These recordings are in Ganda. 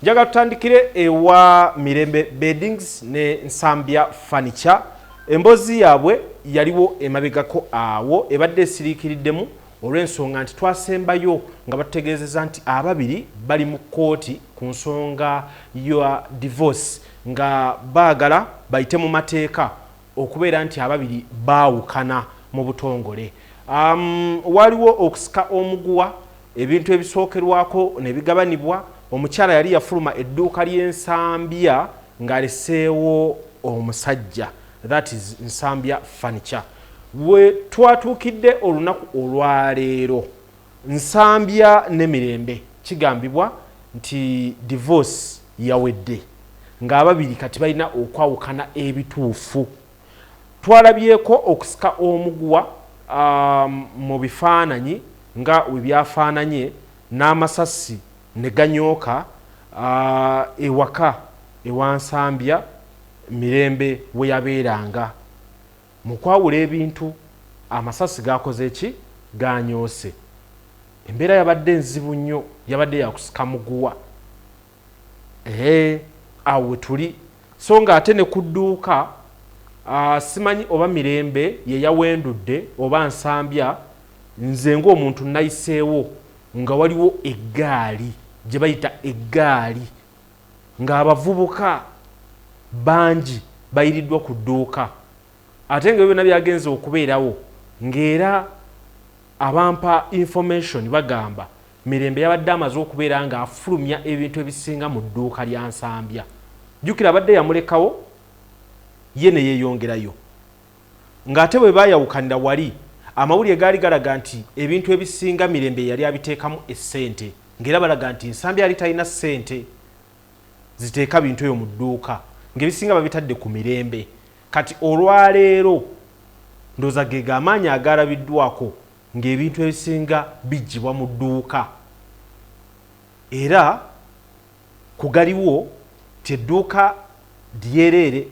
Njaga tutandikire ewa Mirembe Beddings ne Nsambya Furniture. Embozi yabwe yaliwo emabegako awo ebadde sirikiriddemu olw'ensonga nti twasembayo nga bategeezeza nti ababiri bali mu kooti ku nsonga ya divorce nga baagala bayite mu mateeka okubeera nti ababiri baawukana mu butongole. Waliwo okusika omuguwa ebintu ebisookerwako ne bigabanibwa. Omukyala yali yafuluma edduuka ly'Ensambya ng'aleseewo omusajja, that is Nsambya Furniture. We twatuukidde olunaku olwaleero Nsambya ne Mirembe kigambibwa nti divorce yawedde ng'ababiri kati balina okwawukana ebituufu. Twalabyeko okusika omuguwa mu bifaananyi nga we byafaananye n'amasasi ne ganyooka ewaka ewa Nsambya Mirembe we yabeeranga. Mu kwawula ebintu amasasi gakoze eki ganyoose. Embeera yabadde nzibu nnyo, yabadde yakusika muguwa. Awo tuli so nga ate ne ku dduuka simanyi oba Mirembe ye yawendudde oba Nsambya, nze ng'omuntu nayiseewo nga waliwo eggaali gye bayita eggaali ng'abavubuka bangi bayiriddwa ku dduuka, ate nga byonna byagenze okubeerawo ng'era abampa information bagamba Mirembe yabadde amaze okubeera ng'afulumya ebintu ebisinga mu dduuka lya Nsambya. Jjukira abadde yamulekawo ye ne yeeyongerayo ng'ate bwe baayawukanira wali amawulire gaali galaga nti ebintu ebisinga Mirembe yali abiteekamu essente, ng'era balaga nti Nsambya yali talina ssente ziteeka bintu eyo mu dduuka, ng'ebisinga babitadde ku Mirembe. Kati olwaleero ndowooza ge g'amaanyi agalabiddwako ng'ebintu ebisinga bijjibwa mu dduuka, era kugaliwo ti edduuka lyereere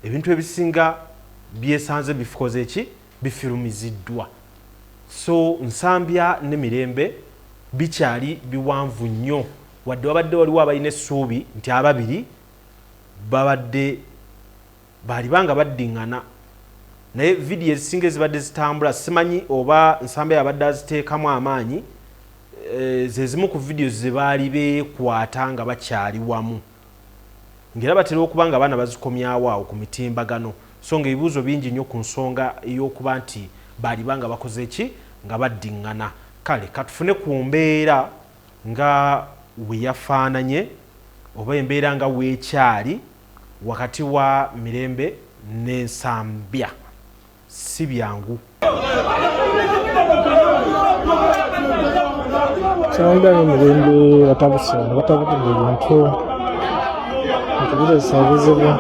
ebintu ebisinga byesanze bikoze eki bifirumiziddwa. So Nsambya ne Mirembe bikyali biwanvu nnyo, wadde wabadde waliwo abalina essuubi nti ababiri babadde baalibanga baddiŋŋana, naye vidiyo ezisinga ezibadde zitambula simanyi oba Nsambya yabadde aziteekamu amaanyi, ze zimu ku vidiyo ze baali beekwata nga bakyali wamu, ng'era batera okuba nga abaana bazikomyawo awo ku mitimbagano. So nga ebibuuzo bingi nnyo ku nsonga ey'okuba nti baalibanga bakoze ki nga baddiŋŋana. Kale katufune ku mbeera nga we yafaananye oba embeera nga weekyali wakati wa Mirembe ne Nsambya. Si byangu. Nsambya ne Mirembe batabukidde ebintu biresa bizibu.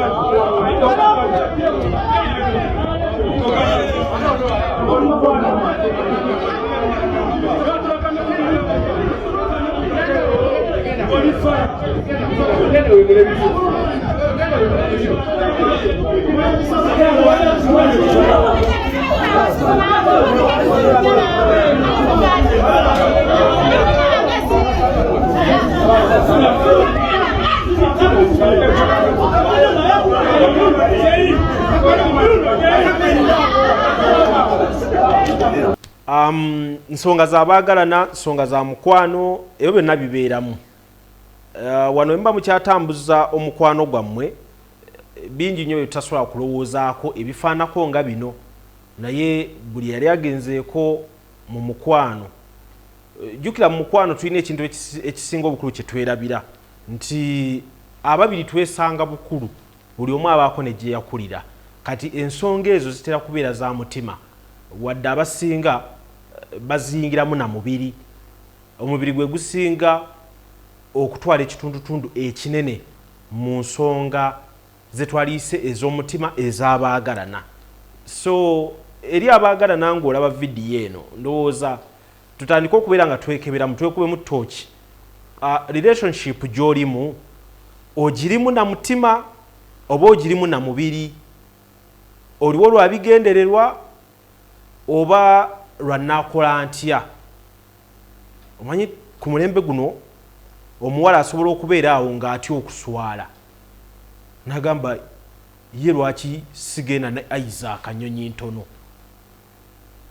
Nsonga za baagalana, nsonga za mukwano, ebyo byonna bibeeramu. Wano mba mukyatambuza omukwano gwammwe bingi nnyo bye tutasobola kulowoozaako ebifaanako nga bino, naye buli yali agenzeeko mu mukwano. Jjukira mu mukwano tulina ekintu ekisinga obukulu kye twerabira nti ababiri twesanga bukulu, buli omu abaako ne gye yakulira. Kati ensonga ezo zitera kubeera za mutima, wadde abasinga bazingiramu na mubiri. Omubiri gwe gusinga okutwala ekitundutundu ekinene mu nsonga ze twaliise ez'omutima ez'abaagalana. So eri abaagalana ng'olaba vidiyo eno ndowooza tutandika okubeera nga twekeberamu, twekubemu ttooki. Relationship gy'olimu ogirimu na mutima oba ogirimu na mubiri, oliwo lwa bigendererwa oba lwa naakola ntya. omanyi ku mulembe guno omuwala asobola okubeera awo ng'atya okuswala n'agamba ye lwaki sigenda ne Isaac Nyonyi ntono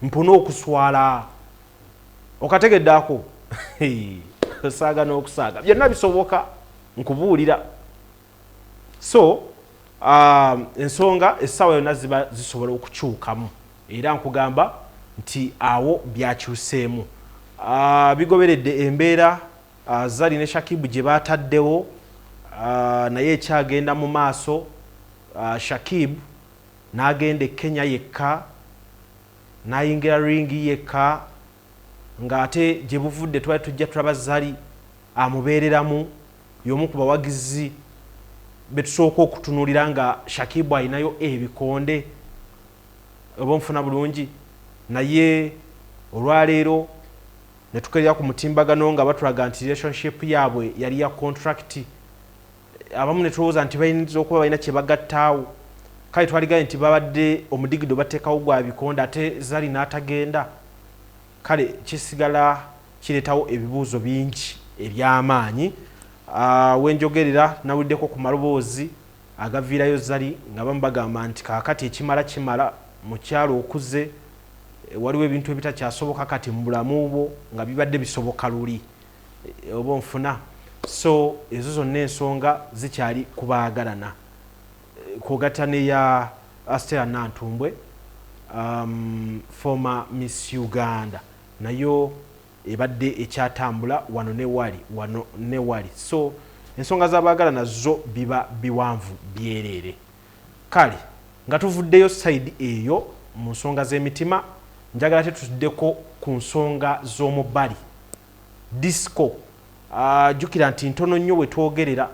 mpona okuswala okategeddaako osaaga n'okusaaga byonna bisoboka nkubuulira so ensonga essaawa yonna ziba zisobola okukyukamu era nkugamba nti awo byakyuseemu bigoberedde embeera Zari ne Shakib gye baataddewo naye ekyagenda mu maaso Shakib n'agenda Kenya yekka n'ayingira ringi yekka ng'ate gye buvudde twali tujja tulaba Zari amubeereramu y'omu ku bawagizi betusooka okutunuulira nga Shakib ayinayo ebikonde oba nfuna bulungi naye olwaleero ne tukerera ku mutimbagano nga batulaga nti relationship yaabwe yali ya contract abamu ne tulowooza nti bayinza okuba balina kye bagattaawo kale twaligaye nti babadde omudigido bateekawo gwa bikonde ate Zari n'atagenda kale kisigala kireetawo ebibuuzo bingi eby'amaanyi wenjogerera nawuliddeko ku maloboozi agaviirayo Zari nga bamu bagamba nti kaakati ekimala mu kyalo okuze waliwo ebintu ebitakyasoboka kati mu bulamu bwo nga bibadde bisoboka luli oba nfuna so ezo zonna ensonga zikyali kubaagalana kwogatta neya Astera Nantumbwe former Miss Uganda nayo ebadde ekyatambula wano ne wali so ensonga z'abaagalana zo biba biwanvu byerere kale nga tuvuddeyo side eyo mu nsonga z'emitima njagala tetuddeko ku nsonga z'omubbali disco jjukira nti ntono nnyo we twogerera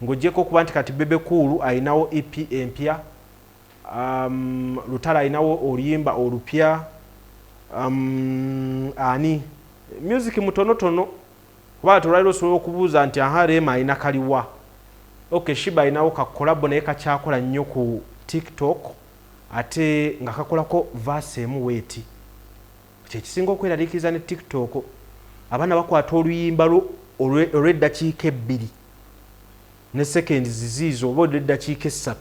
ng'oggyeko okuba nti kati Bebe ayinawo EP empya Lutala ayinawo oluyimba olupya ani music mutonotono kuba tulwaliro osobola okubuuza nti aha Rema ayina kaliwa okay Shiba ayinawo kakolabo naye kakyakola nnyo ku TikTok ate nga kakolako verse emu weeti kyekisinga okweraliikiriza ne TikTok abaana bakwata oluyimba olw'eddakiika 2 ne seconds ziziizo oba olw'eddakiika 3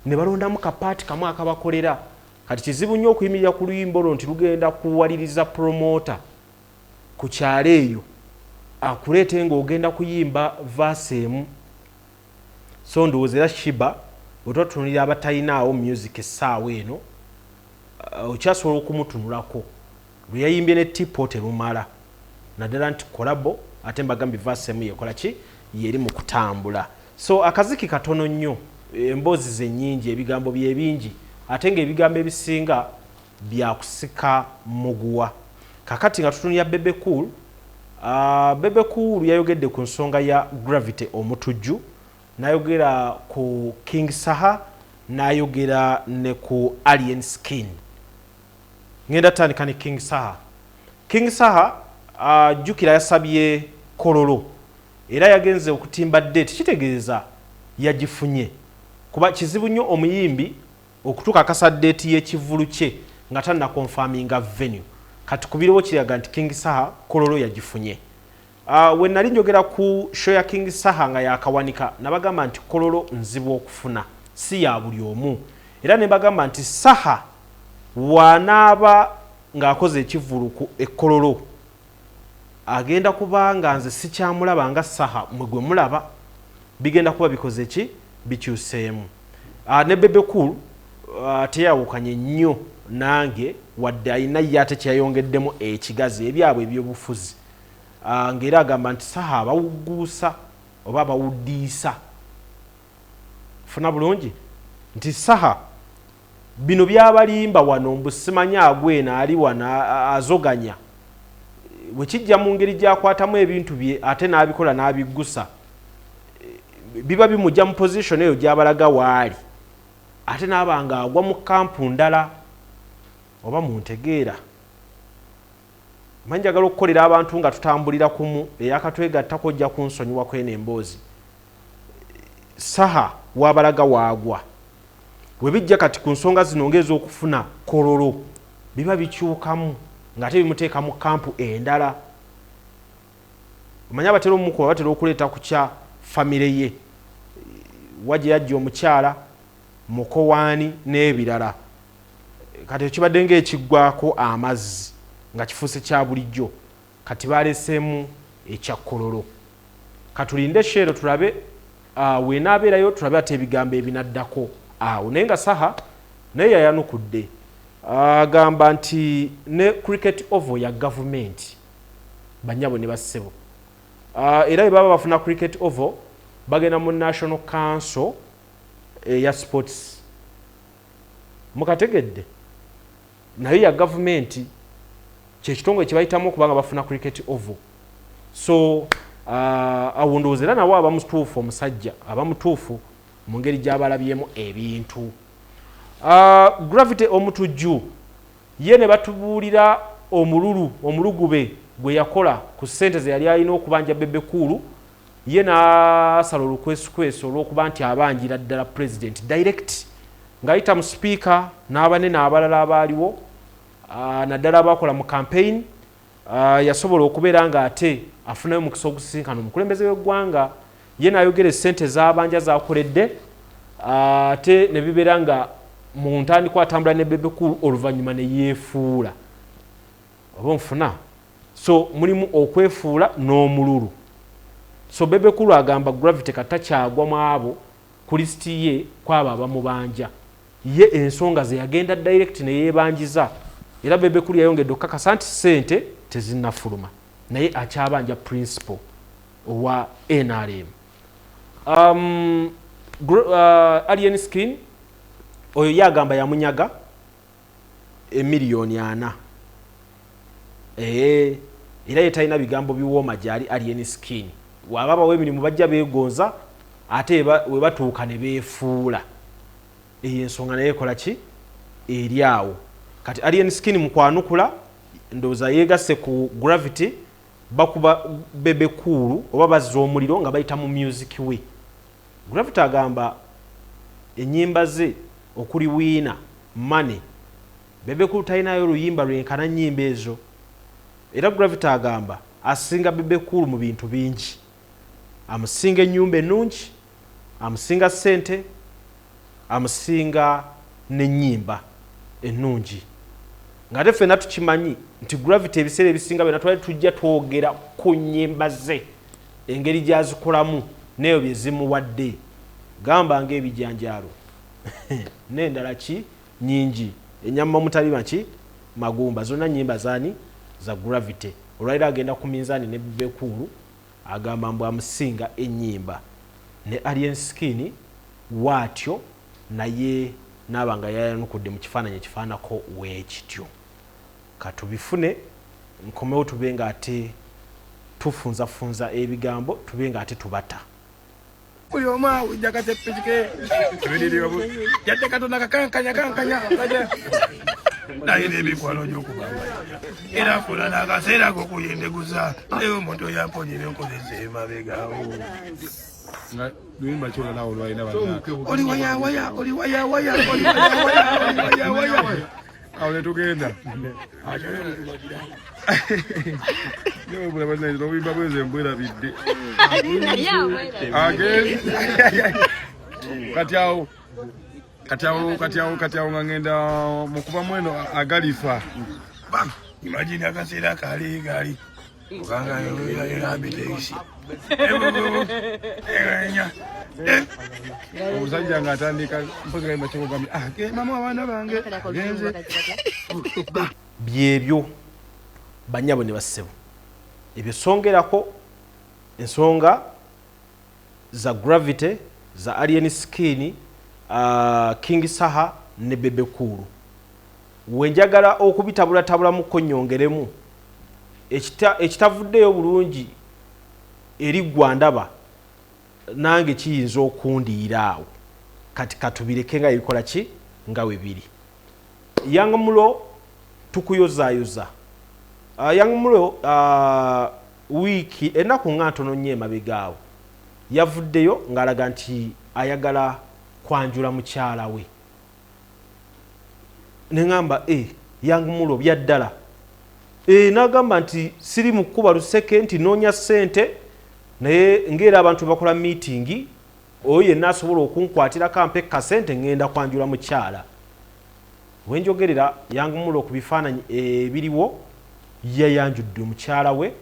ne balondamu kapaati kamu akabakolera kati kizibu nnyo okuyimirira ku luyimba olwo nti lugenda kuwaliriza promota ku kyalo eyo akuleete ng'ogenda kuyimba verse emu so ndowooza era Shiba bwe tutunulira abatayinaawo music essaawa eno okyasobola okumutunulako lwe yayimbye ne tipo terumala naddala nti kolabo ate mbagambye verse emu yekola ki yeri mu kutambula so akaziki katono nnyo emboozi ze nnyingi ebigambo bye bingi ate ng'ebigambo ebisinga byakusika muguwa kakati nga tutunulira Bebe yayogedde ku nsonga ya Gravity omutujju nayogera ku King Saha nayogera ne ku Alien Skin ngenda tandika ne King Saha jjukira yasabye kololo era yagenze okutimba date kitegeeza yagifunye kuba kizibu nnyo omuyimbi okutuuka akasa date y'ekivulu kye nga tanna confirminga venue kati kubirewo kiraga nti King Saha kololo yagifunye we nali njogera ku show ya King Saha nga yakawanika nabagamba nti kololo nzibu okufuna si ya buli omu era ne bagamba nti Saha wanaaba ng'akoze ekivulu ku ekkololo agenda kubanga nze sikyamulaba nga Saha mwe gwe mulaba bigenda kuba bikoze ki bikyuseemu ne Bebe teyawukanye nnyo nange wadde ayina ye ate kyeyayongeddemu ekigazi ebyabwe ebyobufuzi ng'era agamba nti Saha abawugguusa oba abawuddiisa funa bulungi nti Saha bino byabalimba wano mbu simanya agwena ali wana azoganya bwe kijja mu ngeri gyakwatamu ebintu bye ate n'abikola n'abiggusa biba bimujja mu position eyo gy'abalaga waali ate n'abanga agwa mu kampu ndala oba muntegeera manjagala okukolera abantu nga tutambulira kumu eyakatwegattako ojja kunsonyiwa kwene emboozi Saha wabalaga waagwa bwe bijja kati ku nsonga zino ng'ez'okufuna kololo biba bikyukamu ng'ate bimuteeka mu kampu endala manya batera omukuba batera okuleeta ku kya famire ye wajje yajja omukyala mukowaani n'ebirala kati kibadde ng'ekiggwako amazzi nga kifuuse kya bulijjo kati baleseemu ekyakkololo katulinde sheero tulabe wenaabeerayo tulabe ate ebigambo ebinaddako awo naye nga saha naye yayanukudde agamba nti ne cricket oval ya gavumenti banyabo ne bassebo era bwe baba bafuna cricket oval bagenda mu national council ya sports mukategedde naye ya gavumenti kyekitongole kye bayitamu okubanga bafuna cricket oval so awo ndowooza era nawo abamutuufu omusajja abamutuufu mu ngeri gy'abalabyemu ebintu gravity omutujju ye ne batubuulira omulugube gwe yakola ku ssente ze yali alina okubanja Bebe Cool ye n'asala olukwesukwesu olw'okuba nti abanjira ddala president direct ng'ayita mu speaker n'abanene abalala abaaliwo naddala abakola mu campaign yasobola okubeera ng'ate afunayo omukisa ogusisinkana omukulembeze w'eggwanga ye n'ayogera essente z'abanja zakoledde ate ne bibeera nga mu ntandikwa atambula ne Bebe Cool oluvannyuma ne yeefuula oba onfuna so mulimu okwefuula n'omululu so Bebe Cool agamba gravity katakyagwa mu abo ku lisiti ye kwabo abamubanja ye ensonga ze yagenda direct ne yeebanjiza era Bebe Cool yayongedde okukakasa nti ssente tezinnafuluma naye akyabanja principal owa NRM Alien Skin oyo yagamba yamunyaga emiliyoni 4 era yetalina bigambo biwooma gyali Alien Skin waba bawe emirimu bajja beegonza ate we batuuka ne beefuula eyo ensonga naye ekola ki eri awo kati Alien Skin mu kwanukula ndowooza yeegasse ku gravity bakuba Bebe Cool oba bazza omuliro nga bayita mu music we gravity agamba ennyimba ze okuli wiina money Bebe Cool talinayo oluyimba lwenkana nnyimba ezo era gravity agamba asinga Bebe Cool mu bintu bingi amusinga ennyumba ennungi amusinga ssente amusinga n'ennyimba ennungi ng'ate ffenna tukimanyi nti gravity ebiseera ebisinga byonna twali tujja twogera ku nnyimba ze engeri gy'azikolamu n'eyo bye zimuwadde gamba ng'ebijanjaalo n'endala ki nnyingi ennyama mutali maki magumba zonna nnyimba zaani za gravity olwaliro agenda ku minzaani ne Bebe Cool agamba mbu amusinga ennyimba ne Alien Skin waatyo naye n'abanga yayanukudde mu kifaananyi ekifaanako weekityo katubifune nkomewo tube nga ate tufunzafunza ebigambo tube nga ate tubata buli omu awujja kasepikike yadde katonda kakankanya naye n'emikwano gy'okugamba era afuna n'akaseera k'okuyendeguza naye omuntu oyamponyera enkozesa emabegaawo nga luyimba kyola nawe olwalina oli wayawaya awo netugenda obuyimba bweze mbwerabidde kati awo nga ngenda mukuba mweno agalifa imagine akaseera kaali muganga yambiteisi omusajja nga atandika mpozi kalimba kyokugambye mama abaana bange genze byebyo banyabo ne bassebo ebyo songerako ensonga za gravity za Alien Skin King Saha ne Bebe Cool wenjagala okubitabula mu nyongeremu ekitavuddeyo bulungi eri gwandaba nange kiyinza okundiira awo kati katubireke nga ebikola ki nga we biri Young Mulo tukuyozaayoza Young Mulo wiiki ennaku nga ntono nnyo emabegaawo yavuddeyo ng'alaga nti ayagala kwanjula mukyala we ne ngamba Young Mulo byaddala n'agamba nti siri mu kkuba luseke nti noonya ssente naye ngera abantu bakola meeting oyo yenna asobola okunkwatira kampe kasente ngenda kwanjula mukyala wenjogerera yangamulo ku bifaananyi ebiriwo yayanjudde omukyala we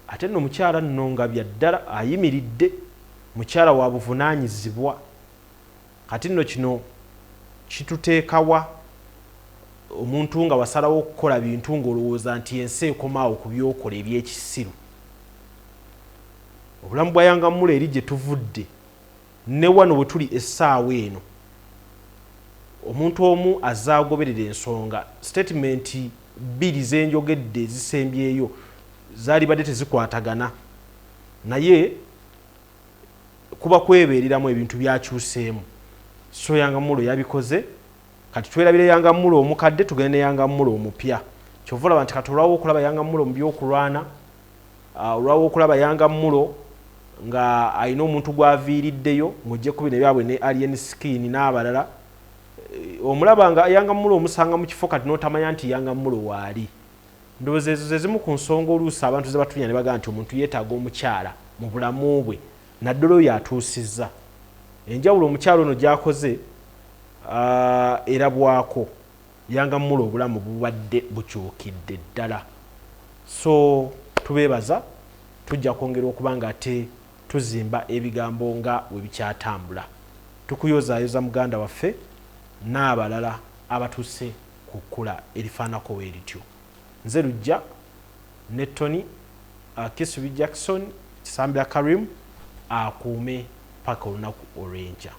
ate nno mukyala nno nga byaddala ayimiridde mukyala wa buvunaanyizibwa kati nno kino kituteekawa omuntu nga wasalawo okukola bintu ng'olowooza nti ensi ekomaawo ku byokola ebyekisiru obulamu bwa yangamulo eri gye tuvudde ne wano bwe tuli essaawa eno omuntu omu azaagoberera ensonga statementi bbiri zenjogedde ezisembyeyo zaali badde tezikwatagana naye kuba kwebeereramu ebintu byakyuseemu so yangamulo yabikoze kati twerabire yangamulo omukadde tugende yangamulo omupya kyova olaba nti kati olwawo okulaba yangamulo mu byokulwana olwawo okulaba yangamulo nga alina omuntu gwaviiriddeyo ng'ojje kubina ebyabwe ne alien skin n'abalala omulaba nga yangamulo omusanga mu kifo kati n'otamanya nti yangamulo waali ndowooza ezo ze zimu ku nsonga oluusi abantu ze batunya ne bagamba nti omuntu yeetaaga omukyala mu bulamu bwe naddala oyo atuusizza enjawulo omukyala ono gy'akoze erabwako yangamulo obulamu bubadde bukyukidde ddala so tubeebaza tujja kwongera okuba nga ate tuzimba ebigambo nga bwe bikyatambula tukuyozaayoza muganda waffe n'abalala abatuuse ku kkula erifaanako weerityo nze lujja ne Tony Kisubi Jackson Nsambya Karim akuume paka olunaku olw'enkya.